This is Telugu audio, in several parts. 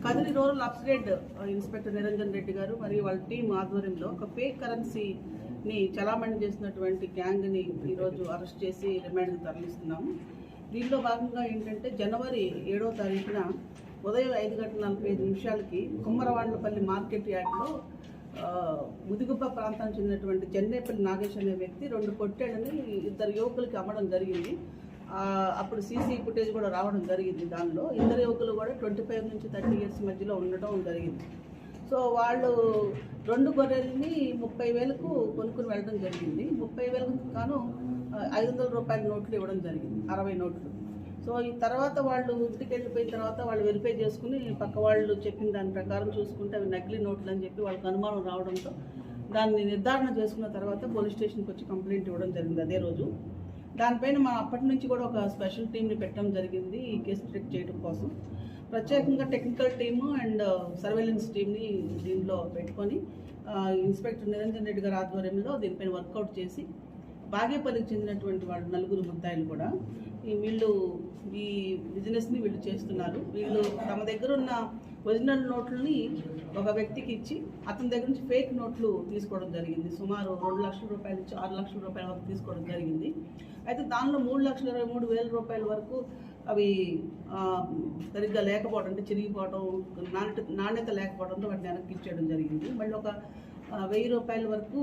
Kadiri rural upgrade inspector Niranjan Reddy గారు మరియు వాళ్ళ టీం ఆధ్వర్యంలో ఒక ఫేక్ కరెన్సీని చలామణి చేసినటువంటి గ్యాంగ్ని ఈరోజు అరెస్ట్ చేసి రిమాండ్కి తరలిస్తున్నాము. దీనిలో భాగంగా ఏంటంటే జనవరి 7వ తారీఖున ఉదయం 5:45 కుమ్మరవాండ్లపల్లి మార్కెట్ యార్డ్లో ముదిగుబ్బ ప్రాంతానికి చెందినటువంటి చెన్నేపల్లి నాగేష్ అనే వ్యక్తి 2 పొట్టేళ్ళని 2 యువకులకి అమ్మడం జరిగింది. అప్పుడు సీసీ ఫుటేజ్ కూడా రావడం జరిగింది. దానిలో 2 యువకులు కూడా 25 నుంచి 30 ఇయర్స్ మధ్యలో ఉండటం జరిగింది. సో వాళ్ళు 2 గొర్రెల్ని 30,000కు కొనుక్కుని వెళ్ళడం జరిగింది. 30,000కు గాను 500 రూపాయల నోట్లు ఇవ్వడం జరిగింది, 60 నోట్లు. సో ఈ తర్వాత వాళ్ళు ఇంటికి వెళ్ళిపోయిన తర్వాత వాళ్ళు వెరిఫై చేసుకుని పక్క వాళ్ళు చెప్పిన దాని ప్రకారం చూసుకుంటే అవి నకిలీ నోట్లు అని చెప్పి వాళ్ళకి అనుమానం రావడంతో దాన్ని నిర్ధారణ చేసుకున్న తర్వాత పోలీస్ స్టేషన్కి వచ్చి కంప్లైంట్ ఇవ్వడం జరిగింది అదే రోజు. దానిపైన మనం అప్పటి నుంచి కూడా ఒక స్పెషల్ టీంని పెట్టడం జరిగింది ఈ కేసు ట్రెక్ చేయడం కోసం. ప్రత్యేకంగా టెక్నికల్ టీము అండ్ సర్వేలెన్స్ టీమ్ని దీనిలో పెట్టుకొని ఇన్స్పెక్టర్ నిరంజన్ రెడ్డి గారి ఆధ్వర్యంలో దీనిపైన వర్కౌట్ చేసి బాగేపల్లికి చెందినటువంటి వాళ్ళు 4 ముద్దాయిలు కూడా వీళ్ళు ఈ బిజినెస్ని వీళ్ళు చేస్తున్నారు. వీళ్ళు తమ దగ్గర ఉన్న ఒరిజినల్ నోట్లని ఒక వ్యక్తికి ఇచ్చి అతని దగ్గర నుంచి ఫేక్ నోట్లు తీసుకోవడం జరిగింది. సుమారు 2 లక్షల రూపాయల నుంచి 6 లక్షల రూపాయల వరకు తీసుకోవడం జరిగింది. అయితే దానిలో 3,23,000 రూపాయల వరకు అవి సరిగ్గా లేకపోవడం, అంటే చిరిగిపోవడం, నాణ్యత లేకపోవడంతో వాటిని వెనక్కి ఇచ్చేయడం జరిగింది. మళ్ళీ ఒక 1,000 రూపాయల వరకు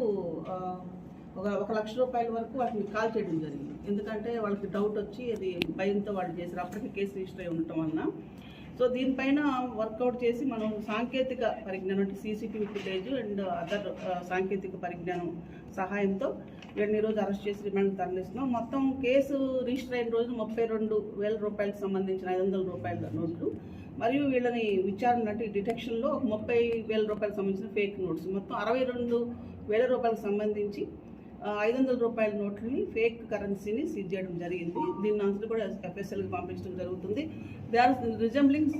ఒక 1 లక్ష రూపాయల వరకు వాటిని కాల్ చేయడం జరిగింది. ఎందుకంటే వాళ్ళకి డౌట్ వచ్చి అది భయంతో వాళ్ళు చేశారు. అప్పటికి కేసు రిజిస్టర్ అయి ఉండటం వలన. సో దీనిపైన వర్కౌట్ చేసి మనం సాంకేతిక పరిజ్ఞానం అంటే సీసీటీవీ ఫుటేజ్ అండ్ అదర్ సాంకేతిక పరిజ్ఞానం సహాయంతో వీళ్ళని ఈరోజు అరెస్ట్ చేసి రిమాండ్కి తరలిస్తున్నాం. మొత్తం కేసు రిజిస్టర్ అయిన రోజు 32,000 రూపాయలకు సంబంధించిన 500 రూపాయల నోట్లు మరియు వీళ్ళని విచారణ అంటే డిటెక్షన్లో 30,000 రూపాయలకు సంబంధించిన ఫేక్ నోట్స్, మొత్తం 62,000 రూపాయలకు సంబంధించి 500 రూపాయల నోట్లని ఫేక్ కరెన్సీని సీజ్ చేయడం జరిగింది. దీన్ని అంతా కూడా ఎఫ్ఎస్ఎల్కి పంపించడం జరుగుతుంది. They are resembling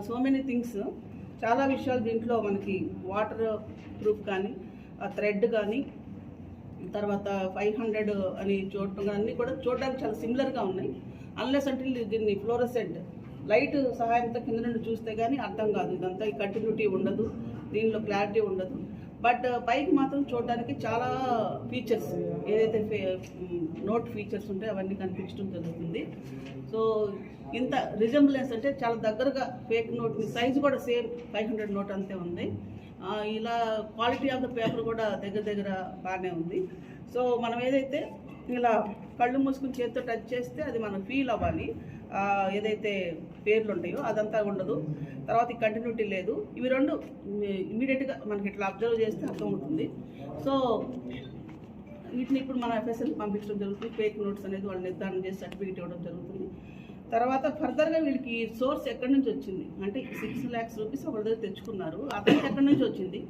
so many things. చాలా విషయాలు దీంట్లో మనకి వాటర్ ప్రూఫ్ కానీ, థ్రెడ్ కానీ, తర్వాత 500 అని చూడటం కానీ అన్నీ కూడా చూడడానికి చాలా సిమిలర్గా ఉన్నాయి. అన్లెస్ అంటే దీన్ని ఫ్లోరసెంట్ లైట్ సహాయంతో కింద నుండి చూస్తే కానీ అర్థం కాదు. ఇదంతా ఈ కంటిన్యూటీ ఉండదు, దీనిలో క్లారిటీ ఉండదు. బట్ పైకి మాత్రం చూడడానికి చాలా ఫీచర్స్, ఏదైతే నోట్ ఫీచర్స్ ఉంటాయో అవన్నీ కనిపించడం జరుగుతుంది. సో ఇంత రిజెంబ్లెన్స్ అంటే చాలా దగ్గరగా ఫేక్ నోట్ సైజు కూడా సేమ్ 500 నోట్ అంతే ఉంది. ఇలా క్వాలిటీ ఆఫ్ ద పేపర్ కూడా దగ్గర బాగానే ఉంది. సో మనం ఏదైతే ఇలా కళ్ళు మూసుకుని చేతితో టచ్ చేస్తే అది మనం ఫీల్ అవ్వాలి. ఏదైతే పేర్లు ఉంటాయో అదంతా ఉండదు. తర్వాత ఈ కంటిన్యూటీ లేదు. ఇవి 2 ఇమీడియట్గా మనకి ఇట్లా అబ్జర్వ్ చేస్తే అర్థం ఉంటుంది. సో వీటిని ఇప్పుడు మన ఎఫ్ఎస్ఎల్ పంపించడం జరుగుతుంది. ఫేక్ నోట్స్ అనేది వాళ్ళు నిర్ధారణ చేసి సర్టిఫికేట్ ఇవ్వడం జరుగుతుంది. తర్వాత ఫర్దర్గా వీళ్ళకి సోర్స్ ఎక్కడి నుంచి వచ్చింది అంటే 6 lakhs రూపీస్ ఒకరి దగ్గర తెచ్చుకున్నారు. అతనికి ఎక్కడి నుంచి వచ్చింది,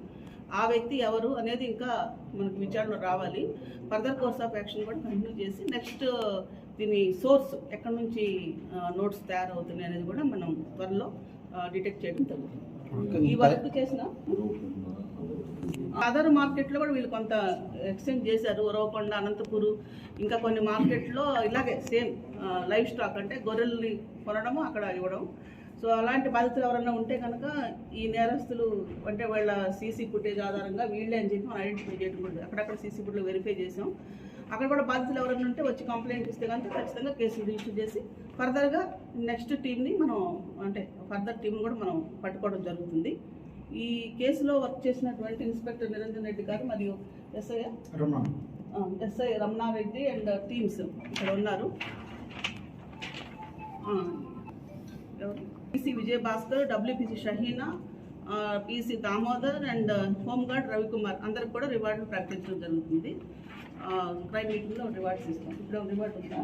ఆ వ్యక్తి ఎవరు అనేది ఇంకా మనకు విచారణలో రావాలి. ఫర్దర్ కోర్స్ ఆఫ్ యాక్షన్ కూడా కంటిన్యూ చేసి నెక్స్ట్ దీని సోర్స్ ఎక్కడి నుంచి నోట్స్ తయారవుతున్నాయి అనేది కూడా మనం త్వరలో డిటెక్ట్ చేయడం జరుగుతుంది. ఈ వర్క్ చేసిన అదర్ మార్కెట్లో కూడా వీళ్ళు కొంత ఎక్స్చేంజ్ చేశారు. ఉరవకొండ, అనంతపూరు, ఇంకా కొన్ని మార్కెట్లో ఇలాగే సేమ్ లైవ్ స్టాక్ అంటే గొర్రెల్ని కొనడము అక్కడ ఇవ్వడం. సో అలాంటి బాధితులు ఎవరైనా ఉంటే కనుక ఈ నేరస్తులు అంటే వాళ్ళ సీసీ ఫుటేజ్ ఆధారంగా వీళ్ళే అని చెప్పి మనం ఐడెంటిఫై చేయడం కూడా అక్కడక్కడ సీసీ ఫుటేజ్ వెరిఫై చేసాం. అక్కడ కూడా బాధితులు ఎవరైనా ఉంటే వచ్చి కంప్లైంట్ ఇస్తే కనుక ఖచ్చితంగా కేసులు రిజిస్టర్ చేసి ఫర్దర్గా నెక్స్ట్ టీంని మనం అంటే ఫర్దర్ టీంని కూడా మనం పట్టుకోవడం జరుగుతుంది. ఈ కేసులో వర్క్ చేసినటువంటి ఇన్స్పెక్టర్ నిరంజన్ రెడ్డి గారు మరియు ఎస్ఐ రమణారెడ్డి అండ్ టీమ్స్ ఇక్కడ ఉన్నారు. PC Vijayabhaskar, WPC Shaheena, PC Damodar and home guard Ravikumar అందరికి కూడా రివార్డులు ప్రకటించడం జరుగుతుంది. క్రైమ్ మీటింగ్లో రివార్డ్స్ ఇస్తాం. ఇప్పుడు రివార్డ్ ఉందా?